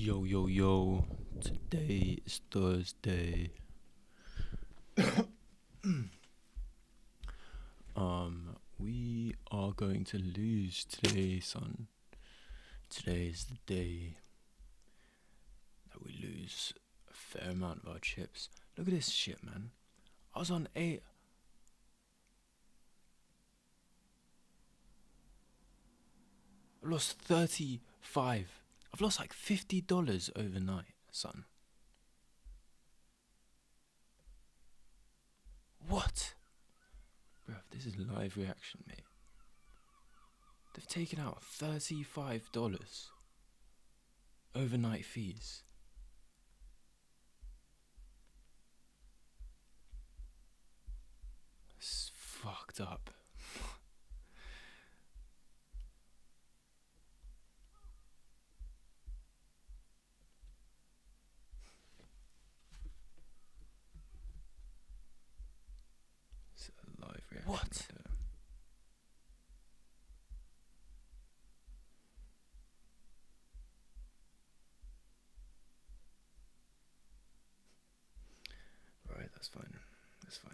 Yo, yo, yo. Today is Thursday. We are going to lose today, son. Today is the day that we lose a fair amount of our chips. Look at this shit, man. I was on 8. I lost 35. I've lost like $50 overnight, son. What? Bruv, this is live reaction, mate. They've taken out $35 overnight fees. It's fucked up. It's a live reaction. What? Right, that's fine. That's fine.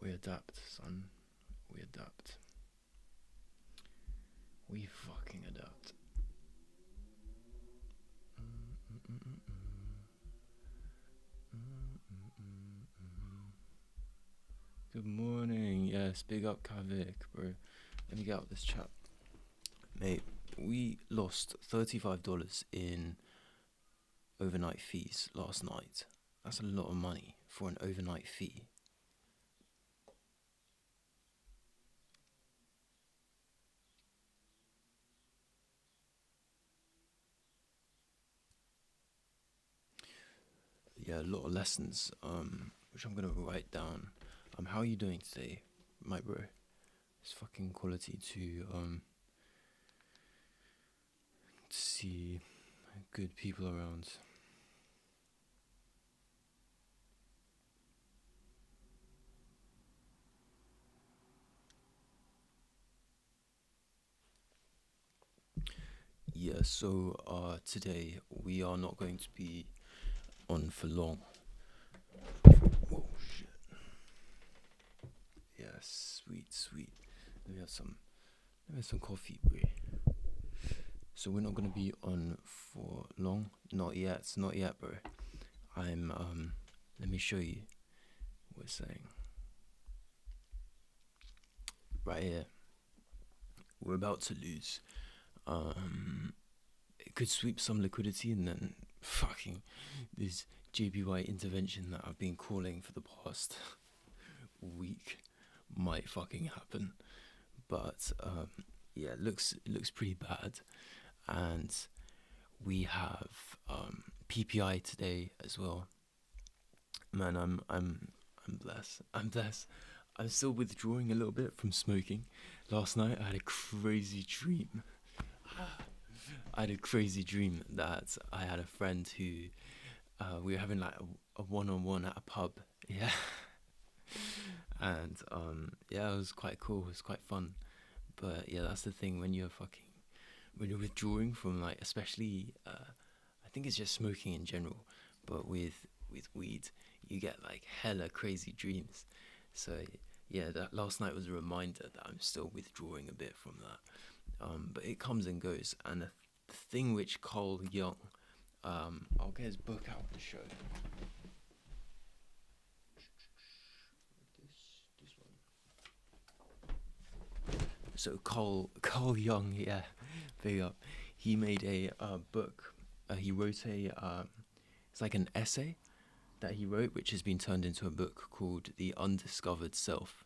We adapt, son. We adapt. We fucking adapt. Good morning. Yes, big up Kavik, bro. Let me get out this chat. Mate, we lost $35 in overnight fees last night. That's a lot of money for an overnight fee. Yeah, a lot of lessons, which I'm gonna write down. How are you doing today, my bro? It's fucking quality to see good people around. Yeah, so today we are not going to be on for long. Whoa, shit. Yeah, sweet, sweet. Let me have some coffee, bro. So we're not gonna be on for long. Not yet, bro. Let me show you what it's saying. Right here. We're about to lose. It could sweep some liquidity, and then fucking this JPY intervention that I've been calling for the past week might fucking happen. But yeah, it looks pretty bad. And we have PPI today as well. Man, I'm blessed. I'm blessed. I'm still withdrawing a little bit from smoking. Last night I had a crazy dream. That I had a friend who we were having like a one-on-one at a pub. Yeah. And yeah, it was quite cool. It was quite fun. But yeah, that's the thing when you're withdrawing from, like, especially I think it's just smoking in general, but with weed you get like hella crazy dreams. So yeah, that last night was a reminder that I'm still withdrawing a bit from that. But it comes and goes. And the thing which Carl Jung, I'll get his book out to show. This one. So Carl Jung, yeah, big up. He made a book. He wrote it's like an essay that he wrote, which has been turned into a book called The Undiscovered Self.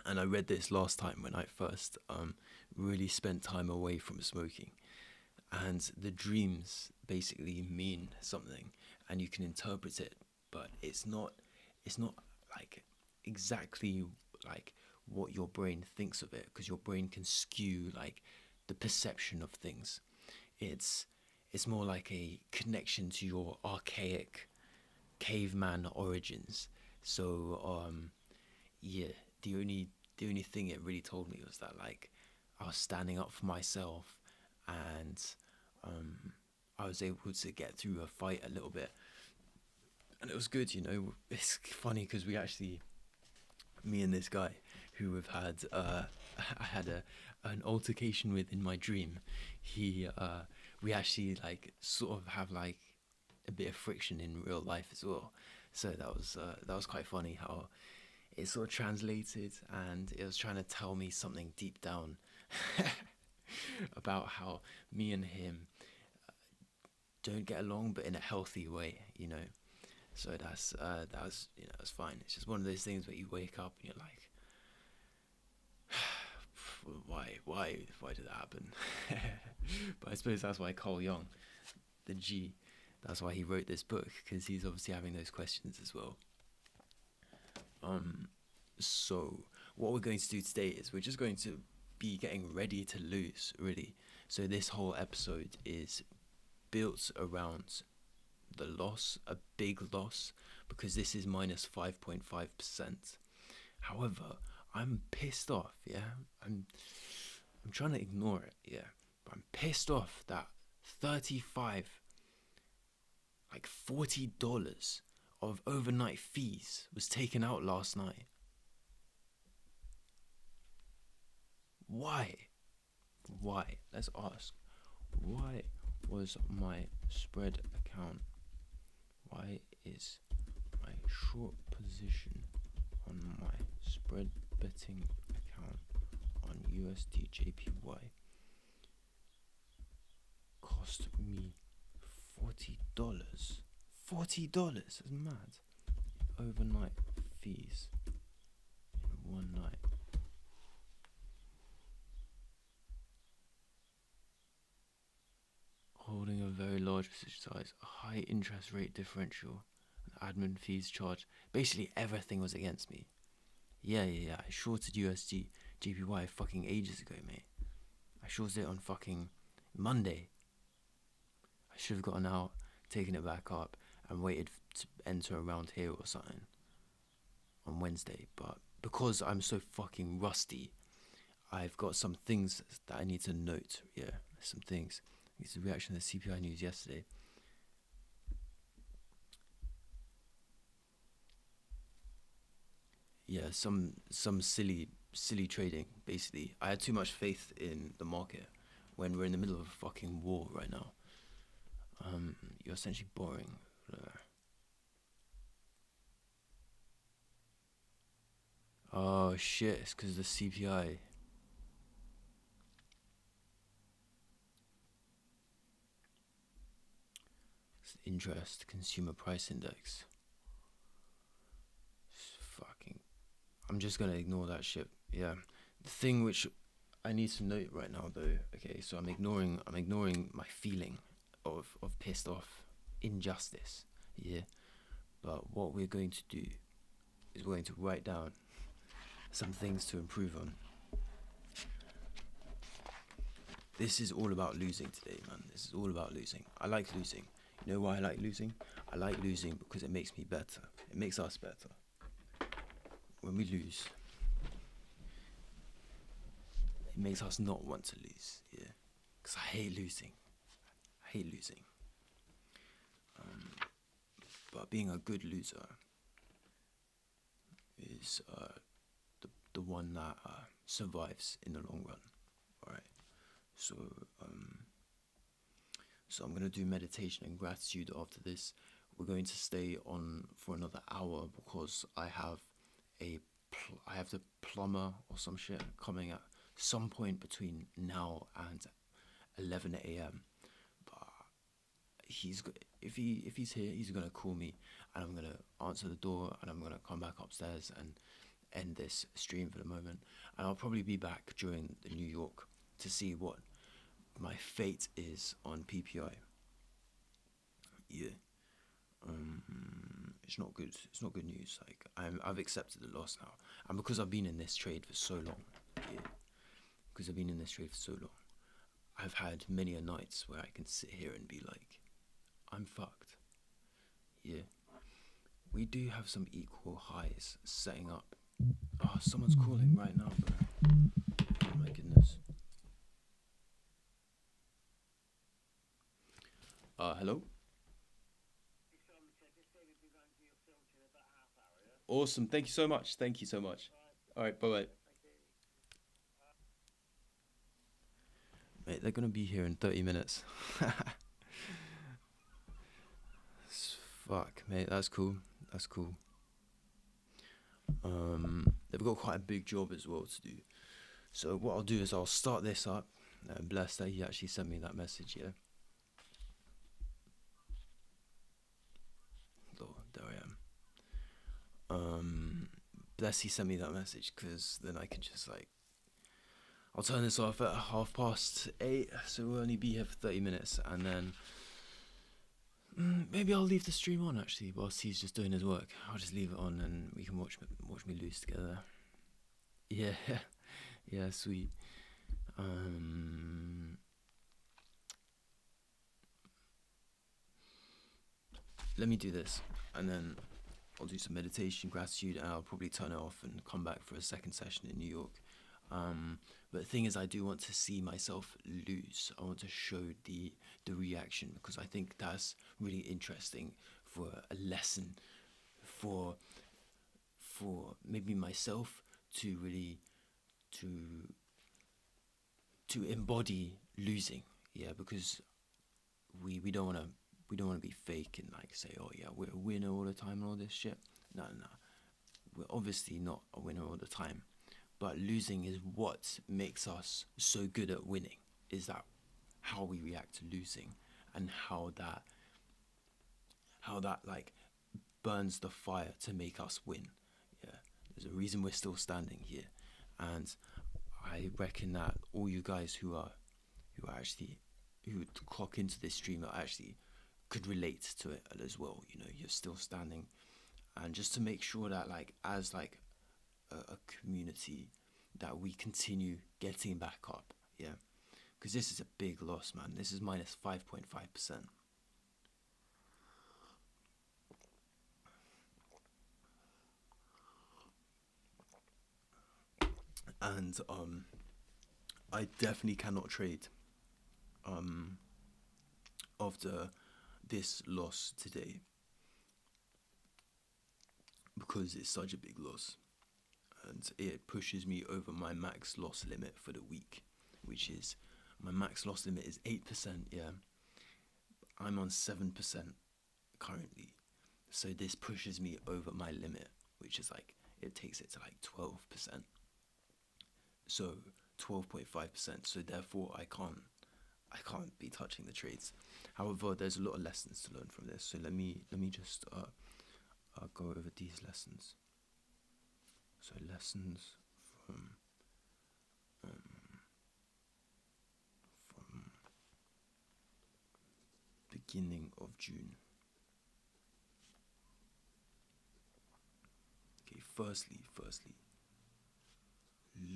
And I read this last time when I first really spent time away from smoking. And the dreams basically mean something, and you can interpret it, but it's not like exactly like what your brain thinks of it, because your brain can skew like the perception of things. It's more like a connection to your archaic caveman origins. So yeah, the only thing it really told me was that, like, I was standing up for myself, and I was able to get through a fight a little bit, and it was good. It's funny because me and this guy who have had I had an altercation with in my dream. He We actually like sort of have like a bit of friction in real life as well. So that was quite funny how it sort of translated, and it was trying to tell me something deep down about how me and him don't get along, but in a healthy way. So that's fine. It's just one of those things where you wake up and you're like, why did that happen? But I suppose that's why Carl Jung, the G, that's why he wrote this book, because he's obviously having those questions as well. So what we're going to do today is we're just going to be getting ready to lose, really. So this whole episode is built around the loss, a big loss, because this is minus 5.5%. However, I'm pissed off, yeah? I'm trying to ignore it, yeah? But I'm pissed off that 35, like $40 of overnight fees was taken out last night. Why? Let's ask. Why was my spread account? Why is my short position on my spread betting account on USD JPY cost me $40? $40? That's mad. Overnight fees in one night. Holding a very large position size, a high interest rate differential, an admin fees charge. Basically everything was against me. Yeah. I shorted USD JPY fucking ages ago, mate. I shorted it on fucking Monday. I should have gotten out, taken it back up, and waited to enter around here or something on Wednesday. But because I'm so fucking rusty, I've got some things that I need to note. Yeah, some things. It's the reaction to the CPI news yesterday. Yeah, some silly trading, basically. I had too much faith in the market when we're in the middle of a fucking war right now. You're essentially borrowing. Oh shit, it's because of the CPI. It's the interest consumer price index. Fucking, I'm just gonna ignore that shit. Yeah, the thing which I need to note right now, though. Okay, so I'm ignoring my feeling of pissed off injustice. Yeah, but what we're going to do is we're going to write down some things to improve on. This is all about losing today, man. This is all about losing. I like losing. You know why I like losing? I like losing because it makes me better. It makes us better. When we lose, it makes us not want to lose, yeah. Because I hate losing. But being a good loser is the one that survives in the long run. Alright. So I'm gonna do meditation and gratitude after this. We're going to stay on for another hour because I have the plumber or some shit coming at some point between now and 11 a.m. But if he's here, he's gonna call me, and I'm gonna answer the door, and I'm gonna come back upstairs and end this stream for the moment. And I'll probably be back during the New York to see what my fate is on PPI. Yeah. It's not good. It's not good news. Like I've accepted the loss now, and because I've been in this trade for so long, I've had many a nights where I can sit here and be like, I'm fucked. Yeah. We do have some equal highs setting up. Oh, someone's calling right now, bro. Oh my goodness. Hello. Awesome. Thank you so much. Thank you so much. All right. Bye bye. Mate, they're gonna be here in 30 minutes. Fuck, mate. That's cool. That's cool. They've got quite a big job as well to do. So what I'll do is I'll start this up. Bless that he actually sent me that message. Yeah. Lord, there I am. Bless he sent me that message because then I can just like I'll turn this off at 8:30, so we'll only be here for 30 minutes, and then maybe I'll leave the stream on actually whilst he's just doing his work. I'll just leave it on and we can watch me lose together. Yeah, yeah, sweet. Let me do this, and then I'll do some meditation, gratitude, and I'll probably turn it off and come back for a second session in New York. But the thing is, I do want to see myself lose. I want to show the reaction because I think that's really interesting for a lesson for maybe myself to really to embody losing. Yeah, because we don't want to be fake and like say, oh yeah, we're a winner all the time and all this shit. No, we're obviously not a winner all the time. But losing is what makes us so good at winning. Is that how we react to losing, and how that like burns the fire to make us win. Yeah, there's a reason we're still standing here, and I reckon that all you guys who would clock into this stream are actually could relate to it as well. You know, you're still standing, and just to make sure that like as like a community that we continue getting back up, yeah, because this is a big loss, man. This is minus 5.5%. And I definitely cannot trade after this loss today because it's such a big loss. And it pushes me over my max loss limit for the week, which is my max loss limit is 8%. Yeah, I'm on 7% currently, so this pushes me over my limit, which is like it takes it to like 12%. So 12.5%. So therefore, I can't be touching the trades. However, there's a lot of lessons to learn from this. So let me just go over these lessons. So lessons from beginning of June. Okay, firstly,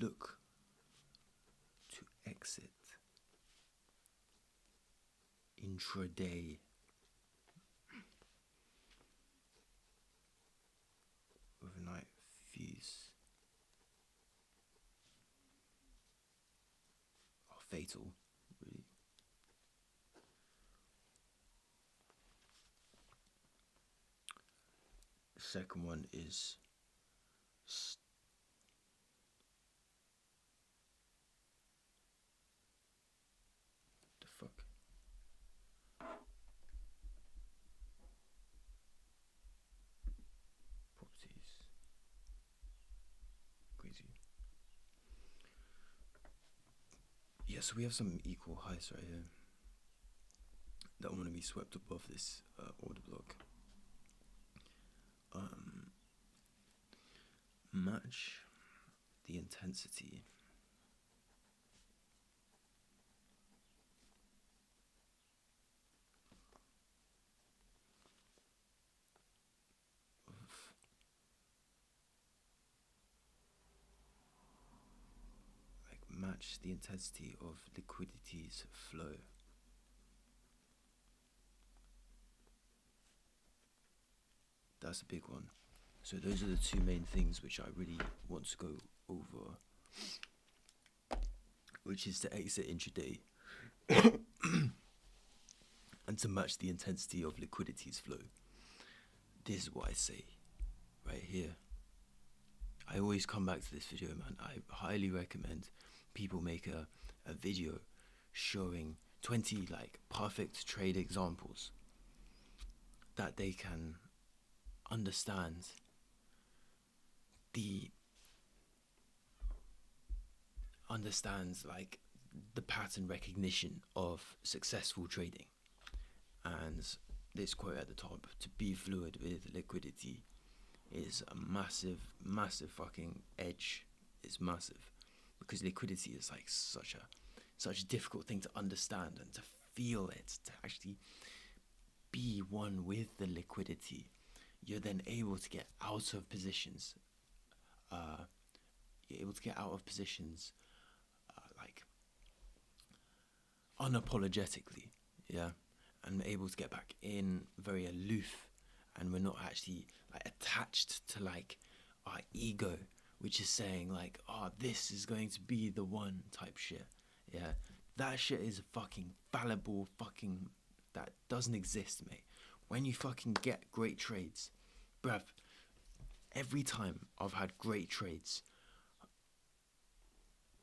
look to exit intraday overnight fees are fatal, really. The second one is the fuck. Properties. Crazy. Yeah, so we have some equal highs right here that want to be swept above this order block. Match the intensity of match the intensity of liquidity's flow. That's a big one. So those are the two main things which I really want to go over, which is to exit intraday and to match the intensity of liquidity's flow. This is what I say right here. I always come back to this video, man. I highly recommend people make a video showing 20 like perfect trade examples that they can understand like the pattern recognition of successful trading. And this quote at the top, to be fluid with liquidity, is a massive fucking edge. It's massive because liquidity is like such a difficult thing to understand and to feel it, to actually be one with the liquidity. You're then able to get out of positions. You're able to get out of positions like unapologetically, yeah, and able to get back in very aloof, and we're not actually like attached to like our ego, which is saying like, oh, this is going to be the one type shit. Yeah, that shit is fucking fallible, fucking, that doesn't exist, mate. When you fucking get great trades, bruv, every time I've had great trades,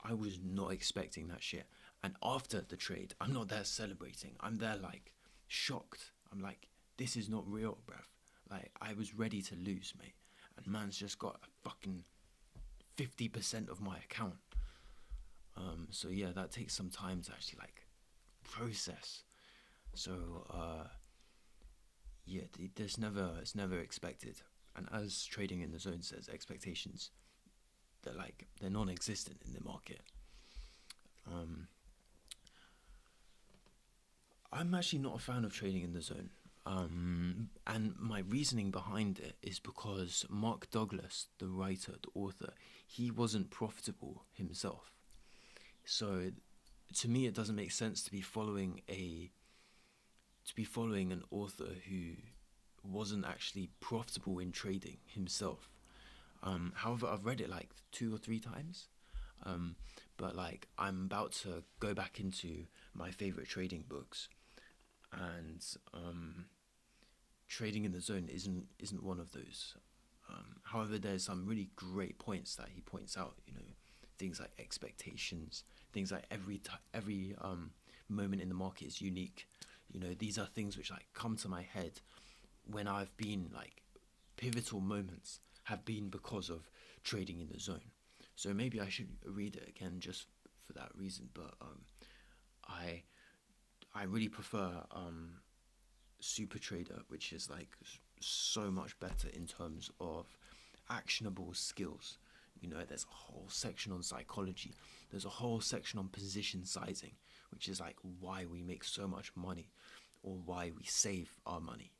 I was not expecting that shit. And after the trade, I'm not there celebrating. I'm there like shocked. I'm like, this is not real, bruv. Like, I was ready to lose, mate. And man's just got a fucking 50% of my account. So yeah, that takes some time to actually like process. So yeah, it's never expected. And as Trading in the Zone says, expectations, they're non-existent in the market. I'm actually not a fan of Trading in the Zone. And my reasoning behind it is because Mark Douglas, the writer, the author, he wasn't profitable himself. So to me, it doesn't make sense to be following an author who wasn't actually profitable in trading himself. However, I've read it like 2 or 3 times. But like, I'm about to go back into my favorite trading books, and Trading in the Zone isn't one of those. However, there's some really great points that he points out. You know, things like expectations, things like every moment in the market is unique. You know, these are things which like come to my head when I've been like, pivotal moments have been because of Trading in the Zone. So maybe I should read it again just for that reason. But I really prefer Super Trader, which is like so much better in terms of actionable skills. You know, there's a whole section on psychology. There's a whole section on position sizing, which is like why we make so much money or why we save our money.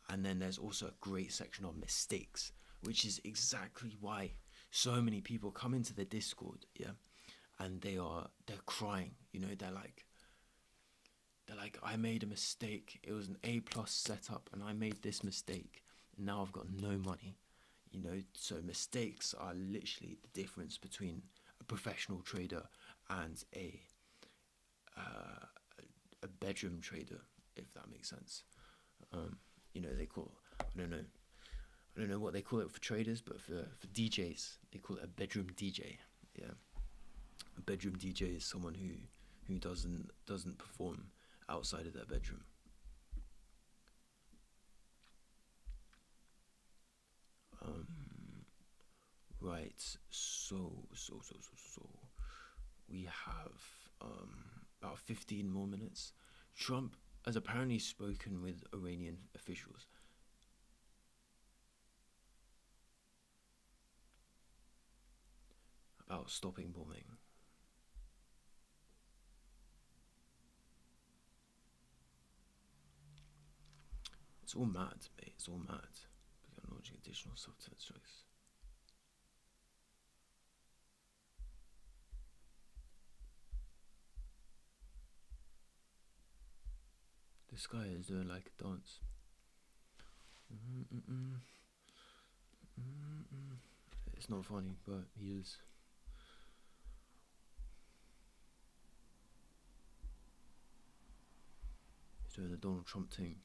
And then there's also a great section on mistakes, which is exactly why so many people come into the Discord, yeah, and they're crying. You know, they're like, I made a mistake. It was an A+ setup, and I made this mistake, and now I've got no money. You know, so mistakes are literally the difference between a professional trader and a bedroom trader, if that makes sense. You know, I don't know what they call it for traders, but for DJs, they call it a bedroom DJ. Yeah, a bedroom DJ is someone who doesn't perform outside of their bedroom. Right. So we have about 15 more minutes. Trump has apparently spoken with Iranian officials about stopping bombing. It's all mad, mate. It's all mad. Began launching additional software strikes. This guy is doing like a dance. It's not funny, but he is. He's doing the Donald Trump thing.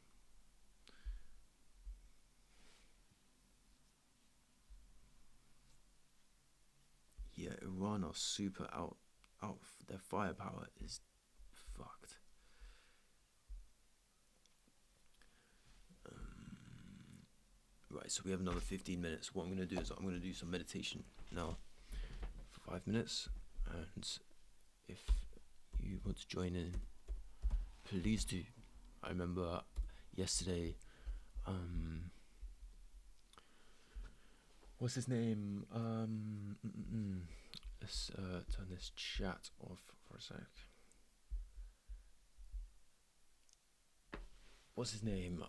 Yeah, Iran are super out. Their firepower is fucked. Right, so we have another 15 minutes. What I'm going to do is I'm going to do some meditation now for 5 minutes. And if you want to join in, please do. I remember yesterday, what's his name? Let's turn this chat off for a sec. What's his name?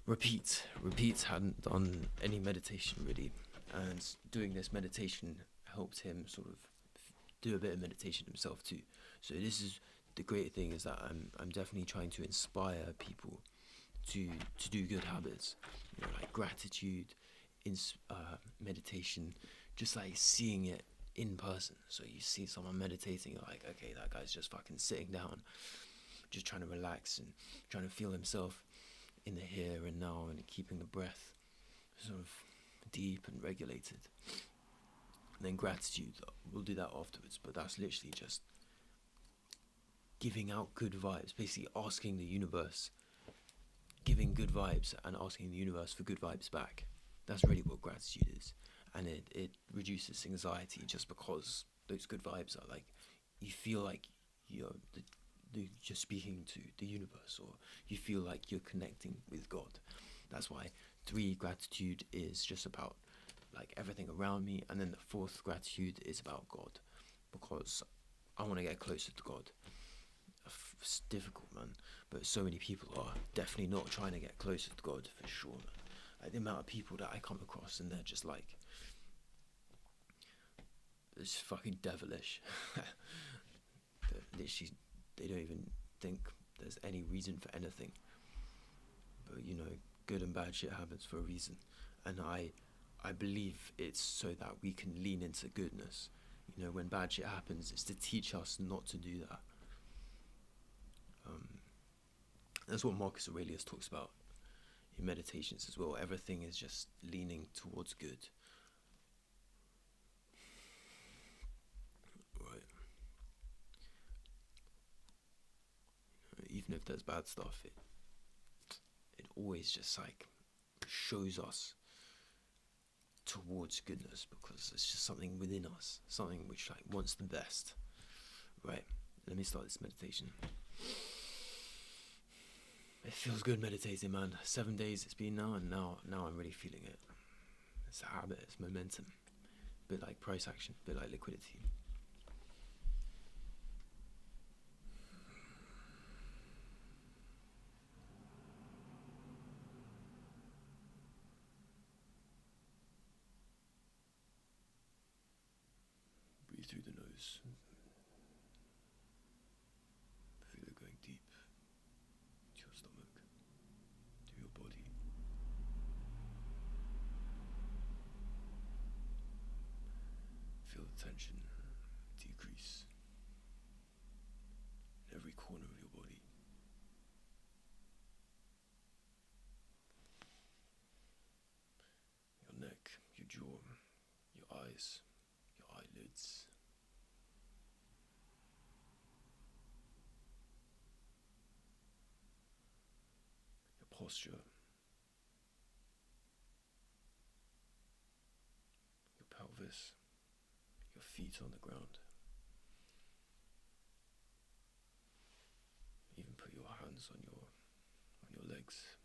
Repeat hadn't done any meditation really, and doing this meditation helped him sort of do a bit of meditation himself too. So this is the great thing, is that I'm definitely trying to inspire people to do good habits, you know, like gratitude, meditation, just like seeing it in person. So you see someone meditating, you're like, okay, that guy's just fucking sitting down, just trying to relax and trying to feel himself in the here and now, and keeping the breath sort of deep and regulated. And then gratitude, we'll do that afterwards, but that's literally just giving out good vibes, basically asking the universe, giving good vibes and asking the universe for good vibes back. That's really what gratitude is. And it reduces anxiety, just because those good vibes are like, you feel like you're you're speaking to the universe, or you feel like you're connecting with God. That's why 3, gratitude is just about like everything around me, and then the 4th, gratitude, is about God, because I want to get closer to God. It's difficult, man, but so many people are definitely not trying to get closer to God, for sure, man. Like the amount of people that I come across, and they're just like, it's fucking devilish. Literally, they don't even think there's any reason for anything. But you know, good and bad shit happens for a reason, and I believe it's so that we can lean into goodness. You know, when bad shit happens, it's to teach us not to do that. That's what Marcus Aurelius talks about in Meditations as well. Everything is just leaning towards good. Right. Even if there's bad stuff, it always just like shows us towards goodness, because it's just something within us, something which like wants the best. Right. Let me start this meditation. It feels good meditating, man. 7 days it's been now, and now I'm really feeling it. It's a habit, it's momentum. A bit like price action, a bit like liquidity. Breathe through the nose. Feel it going deep to your stomach, to your body. Feel the tension decrease in every corner of your body. Your neck, your jaw, your eyes, your eyelids. Your posture. Your pelvis. Your feet on the ground. Even put your hands on your legs.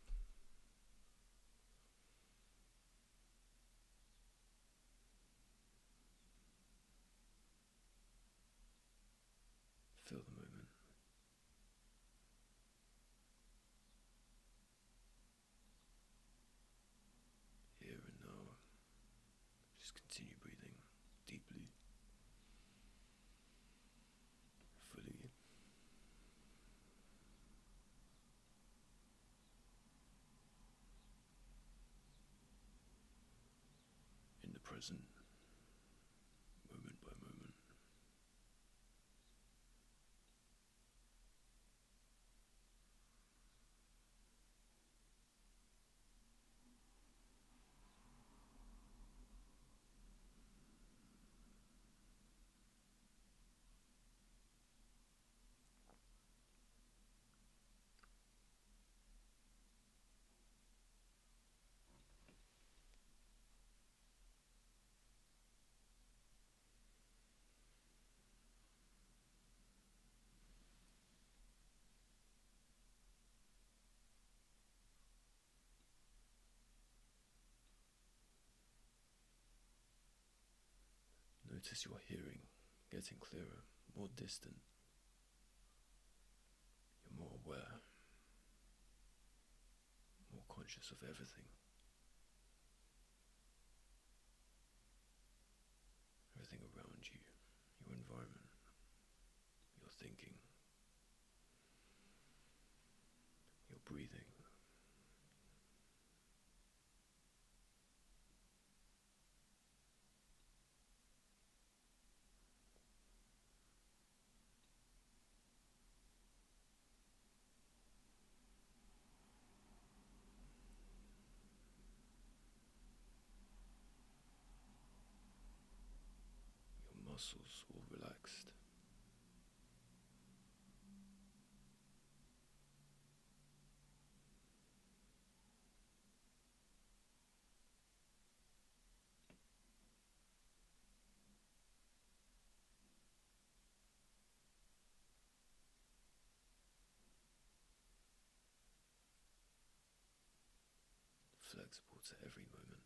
Feel the moment. Here and now. Just continue breathing deeply, fully. In the present, moment by moment. Notice your hearing getting clearer, more distant. You're more aware, more conscious of everything. Everything around you, your environment, your thinking, your breathing. Your muscles all relaxed. Flexible to every moment.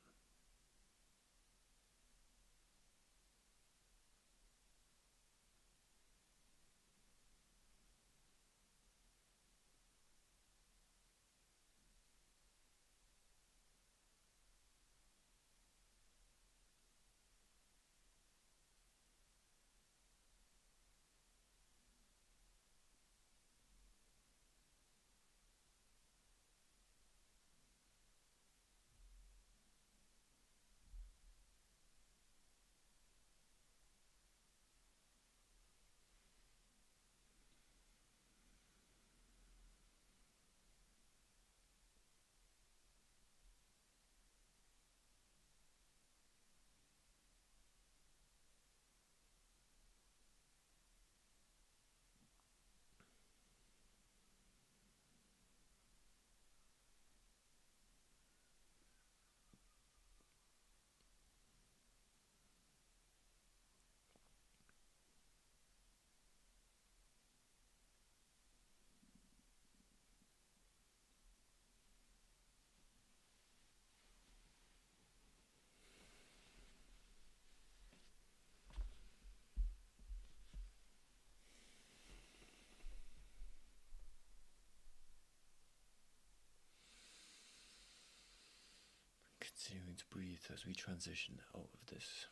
Continuing to breathe as we transition out of this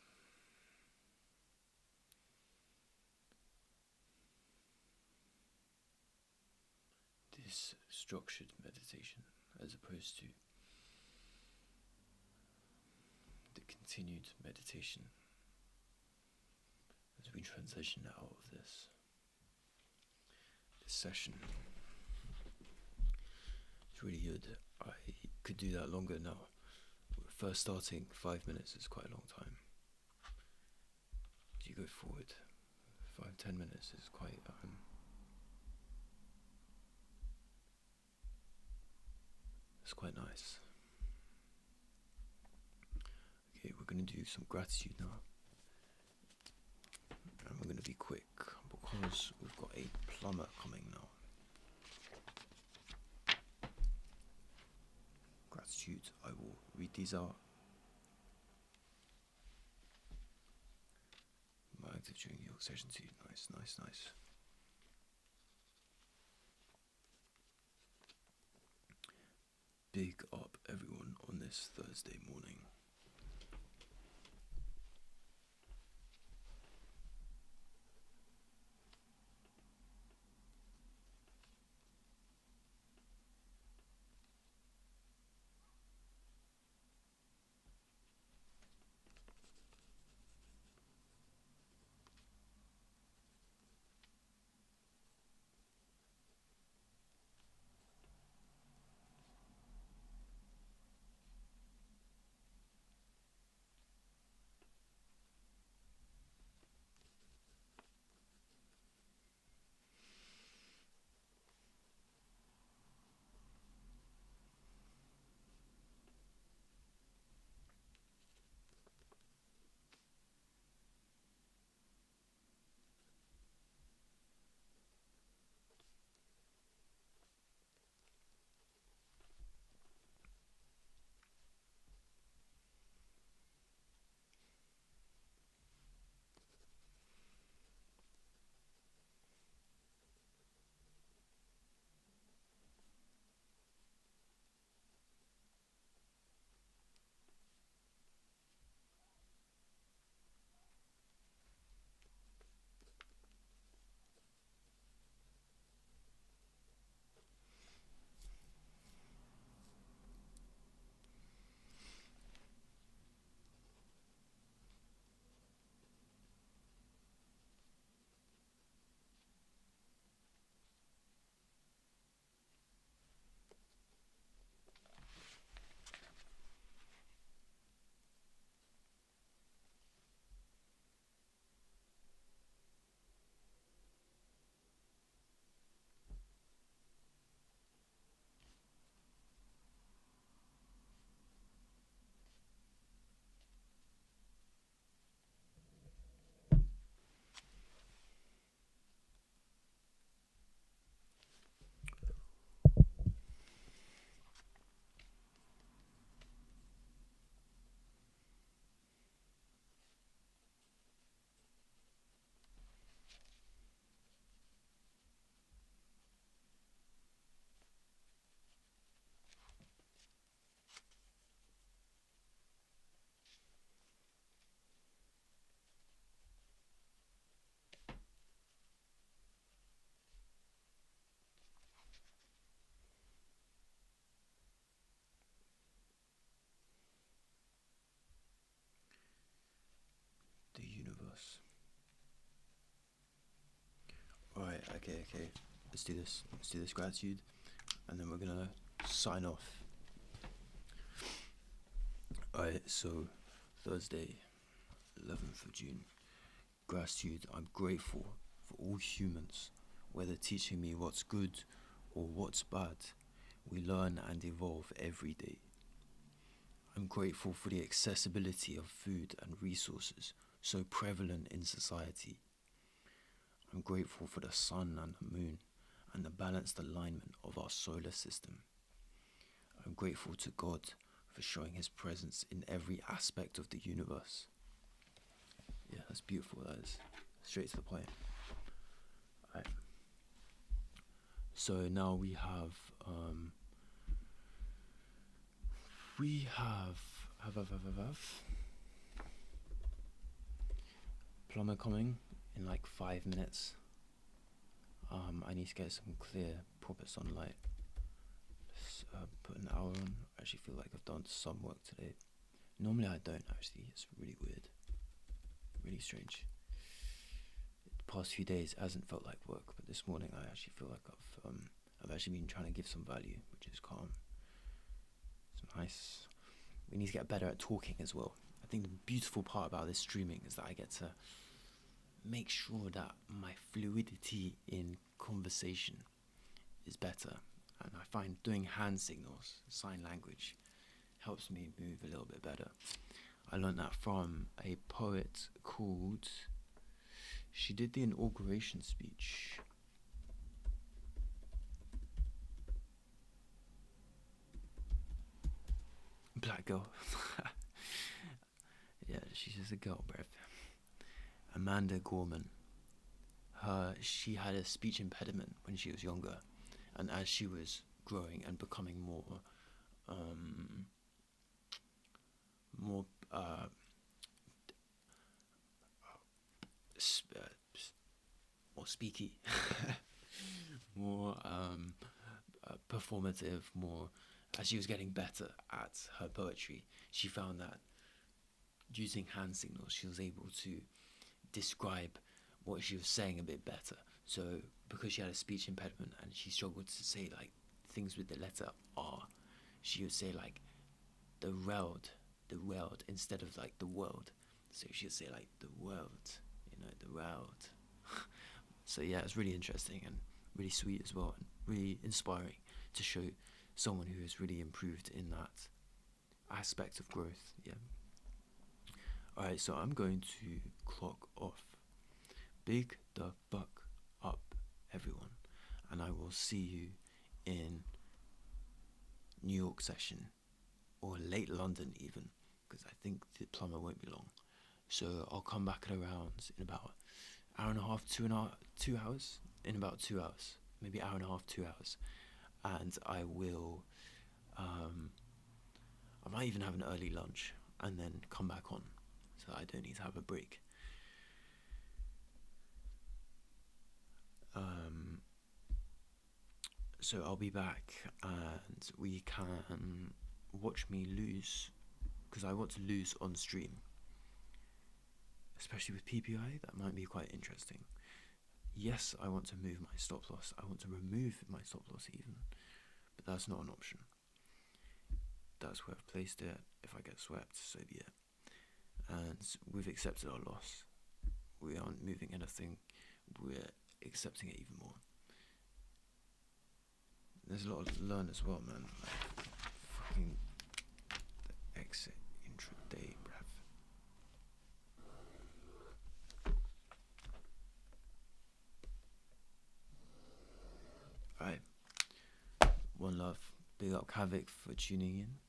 structured meditation, as opposed to the continued meditation as we transition out of this session. It's really good. I could do that longer now. First starting, 5 minutes is quite a long time. As you go forward, 5-10 minutes is quite it's quite nice. Okay, we're going to do some gratitude now, and we're going to be quick because we've got a plumber coming now. Gratitude, I will read these out. My active during your session 2. Nice. Big up everyone on this Thursday morning. Okay. Let's do this. Let's do this gratitude, and then we're gonna sign off. Alright, so Thursday, 11th of June. Gratitude. I'm grateful for all humans, whether teaching me what's good or what's bad. We learn and evolve every day. I'm grateful for the accessibility of food and resources so prevalent in society. I'm grateful for the sun and the moon and the balanced alignment of our solar system. I'm grateful to God for showing his presence in every aspect of the universe. Yeah, that's beautiful, that is. Straight to the point. Alright. So now we have plumber coming in like 5 minutes. I need to get some clear, proper sunlight. Let's put an hour on. I actually feel like I've done some work today. Normally I don't actually. It's really weird. Really strange. The past few days it hasn't felt like work, but this morning I actually feel like I've actually been trying to give some value, which is calm. It's nice. We need to get better at talking as well. I think the beautiful part about this streaming is that I get to make sure that my fluidity in conversation is better, and I find doing hand signals, sign language, helps me move a little bit better. I learned that from a poet called, she did the inauguration speech. Black girl. Yeah, she's just a girl, bruv. Amanda Gorman. She had a speech impediment when she was younger, and as she was growing and becoming more speaky, more performative, more, as she was getting better at her poetry, she found that using hand signals she was able to describe what she was saying a bit better. So because she had a speech impediment and she struggled to say like things with the letter R, she would say like the world instead of like the world. So she would say like the world, the world. So yeah, it's really interesting and really sweet as well, and really inspiring to show someone who has really improved in that aspect of growth. Yeah. Alright, so I'm going to clock off. Big the fuck up, everyone, and I will see you in New York session, or late London even, because I think the plumber won't be long. So I'll come back at around in about hour and a half, 2 hours, in about 2 hours, maybe hour and a half, 2 hours, and I will, I might even have an early lunch and then come back on, so I don't need to have a break. So I'll be back and we can watch me lose, because I want to lose on stream, especially with PPI. That might be quite interesting. Yes, I want to move my stop loss. I want to remove my stop loss even, but that's not an option. That's where I've placed it. If I get swept, so be it. And we've accepted our loss. We aren't moving anything. We're accepting it even more. There's a lot to learn as well, man. Like, fucking the exit intraday, bruv. Alright. One love. Big up Kavik for tuning in.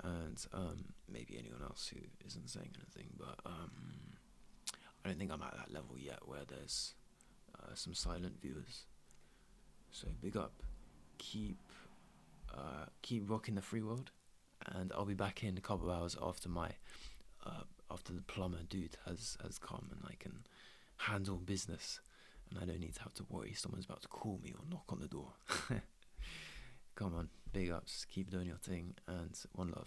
And maybe anyone else who isn't saying anything, but I don't think I'm at that level yet where there's some silent viewers. So big up. Keep rocking the free world, and I'll be back in a couple of hours after my after the plumber dude has come and I can handle business, and I don't need to have to worry someone's about to call me or knock on the door. Come on, big ups, keep doing your thing, and one love.